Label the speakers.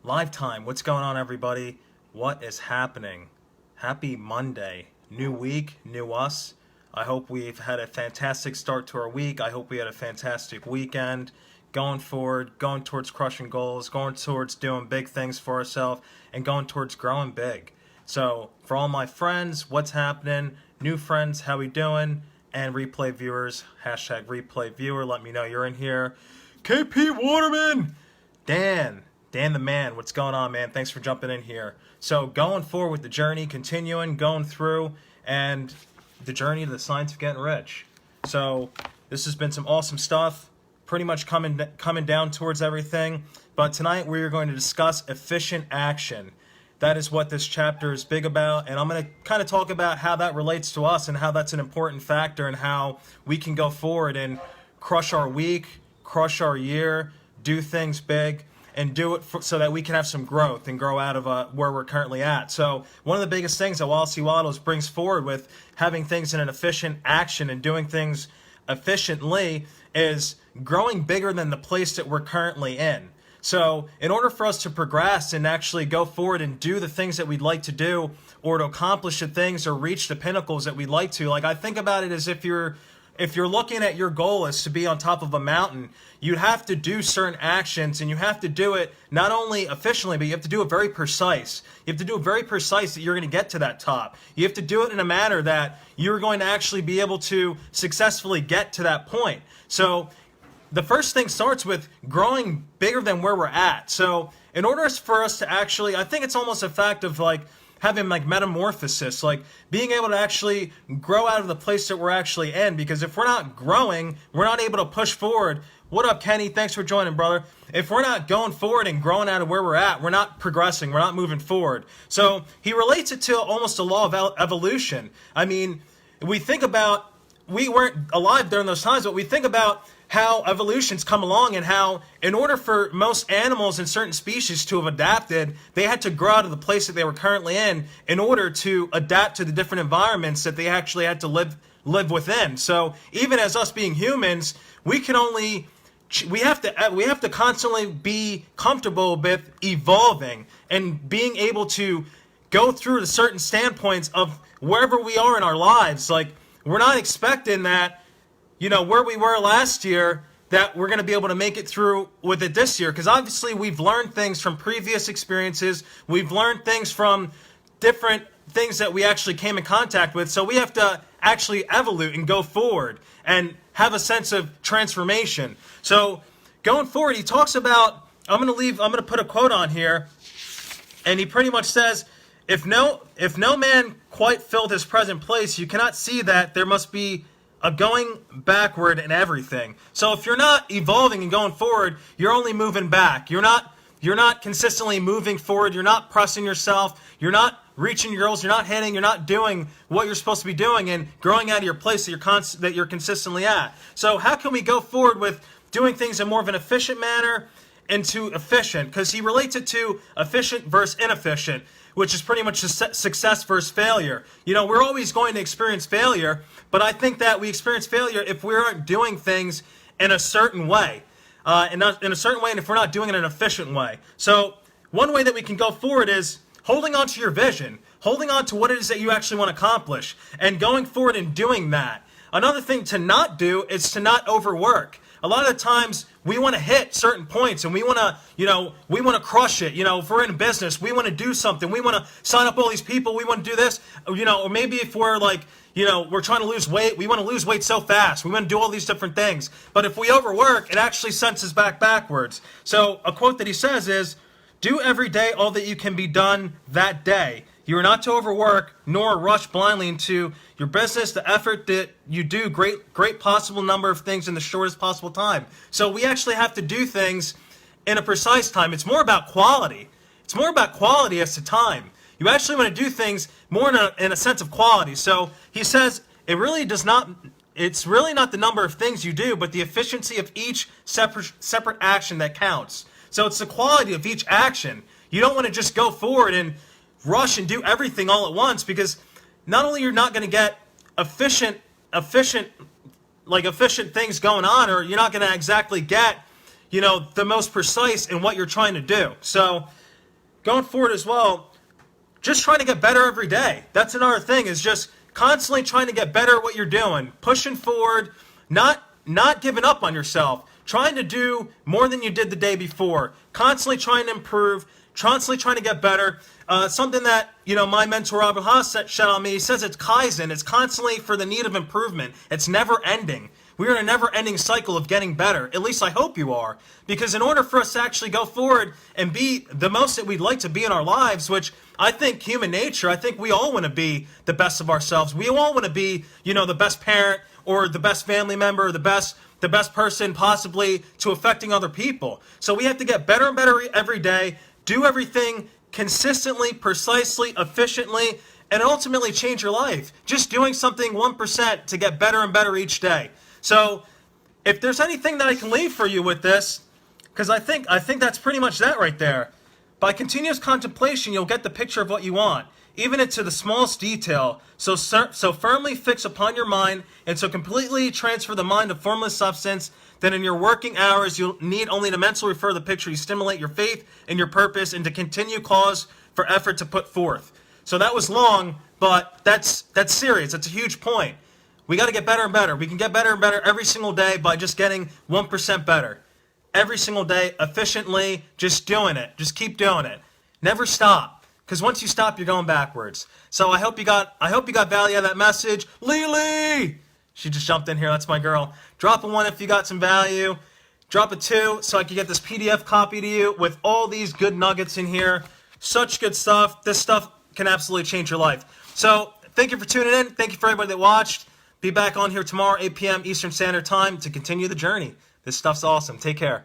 Speaker 1: Lifetime, what's going on, everybody? What is happening? Happy Monday. New week, new us. I hope we've had a fantastic start to our week. I hope we had a fantastic weekend. Going forward, going towards crushing goals, going towards doing big things for ourselves, and going towards growing big. So, for all my friends, what's happening? New friends, how we doing? And replay viewers, hashtag replay viewer, let me know you're in here. KP Waterman! Dan the man, what's going on, man? Thanks for jumping in here. So going forward with the journey, continuing, going through, and the journey to the science of getting rich. So this has been some awesome stuff, pretty much coming down towards everything. But tonight we are going to discuss efficient action. That is what this chapter is big about, and I'm going to kind of talk about how that relates to us and how that's an important factor and how we can go forward and crush our week, crush our year, do things big, and do it so that we can have some growth and grow out of where we're currently at. So one of the biggest things that Wallace C. Wattles brings forward with having things in an efficient action and doing things efficiently is growing bigger than the place that we're currently in. So in order for us to progress and actually go forward and do the things that we'd like to do or to accomplish the things or reach the pinnacles that we'd like to, like I think about it as if you're looking at your goal as to be on top of a mountain, you have to do certain actions, and you have to do it not only efficiently, but you have to do it very precise. You have to do it very precise that you're going to get to that top. You have to do it in a manner that you're going to actually be able to successfully get to that point. So the first thing starts with growing bigger than where we're at. So in order for us to actually, I think it's almost a fact of like having like metamorphosis, like being able to actually grow out of the place that we're actually in. Because if we're not growing, we're not able to push forward. What up, Kenny? Thanks for joining, brother. If we're not going forward and growing out of where we're at, we're not progressing, we're not moving forward. So he relates it to almost a law of evolution. I mean, we think about, we weren't alive during those times, but we think about how evolution's come along and how in order for most animals and certain species to have adapted, they had to grow out of the place that they were currently in order to adapt to the different environments that they actually had to live within. So even as us being humans, we have to constantly be comfortable with evolving and being able to go through the certain standpoints of wherever we are in our lives. Like, we're not expecting that, where we were last year, that we're going to be able to make it through with it this year. Because obviously we've learned things from previous experiences. We've learned things from different things that we actually came in contact with. So we have to actually evolve and go forward and have a sense of transformation. So going forward, he talks about, I'm going to put a quote on here. And he pretty much says, if no man quite filled his present place, you cannot see that there must be a going backward in everything. So if you're not evolving and going forward, you're only moving back. You're not consistently moving forward. You're not pressing yourself. You're not reaching your goals. You're not hitting. You're not doing what you're supposed to be doing and growing out of your place that you're consistently at. So how can we go forward with doing things in more of an efficient manner into efficient? Because he relates it to efficient versus inefficient, which is pretty much success versus failure. We're always going to experience failure, but I think that we experience failure if we aren't doing things in a certain way, and if we're not doing it in an efficient way. So one way that we can go forward is holding on to your vision, holding on to what it is that you actually want to accomplish, and going forward and doing that. Another thing to not do is to not overwork. A lot of the times we want to hit certain points and we want to crush it. If we're in business, we want to do something. We want to sign up all these people. We want to do this, or maybe if we're like, we're trying to lose weight, we want to lose weight so fast. We want to do all these different things. But if we overwork, it actually sends us backwards. So a quote that he says is, do every day all that you can be done that day. You are not to overwork nor rush blindly into your business. The effort that you do, great possible number of things in the shortest possible time. So we actually have to do things in a precise time. It's more about quality. It's more about quality as to time. You actually want to do things more in a sense of quality. So he says it's really not the number of things you do, but the efficiency of each separate action that counts. So it's the quality of each action. You don't want to just go forward and rush and do everything all at once, because not only you're not going to get efficient things going on, or you're not going to exactly get the most precise in what you're trying to do. So going forward as well, just trying to get better every day. That's another thing, is just constantly trying to get better at what you're doing, pushing forward, not giving up on yourself, trying to do more than you did the day before, constantly trying to improve, constantly trying to get better. Something that, my mentor Robert Haas said on me, he says it's Kaizen. It's constantly for the need of improvement. It's never ending. We're in a never-ending cycle of getting better. At least I hope you are. Because in order for us to actually go forward and be the most that we'd like to be in our lives, which I think human nature, I think we all want to be the best of ourselves. We all want to be, the best parent or the best family member, or the best person possibly to affecting other people. So we have to get better and better every day, do everything consistently, precisely, efficiently, and ultimately change your life. Just doing something 1% to get better and better each day. So if there's anything that I can leave for you with this, because I think that's pretty much that right there. By continuous contemplation, you'll get the picture of what you want, even into the smallest detail. So firmly fix upon your mind, and so completely transfer the mind of formless substance, that in your working hours you'll need only to mentally refer to the picture. You stimulate your faith and your purpose, and to continue cause for effort to put forth. So that was long, but that's serious. That's a huge point. We got to get better and better. We can get better and better every single day by just getting 1% better. Every single day, efficiently, just doing it. Just keep doing it. Never stop. Because once you stop, you're going backwards. So I hope you got value out of that message. Lily! She just jumped in here. That's my girl. Drop a 1 if you got some value. Drop a 2 so I can get this PDF copy to you with all these good nuggets in here. Such good stuff. This stuff can absolutely change your life. So thank you for tuning in. Thank you for everybody that watched. Be back on here tomorrow, 8 p.m. Eastern Standard Time, to continue the journey. This stuff's awesome. Take care.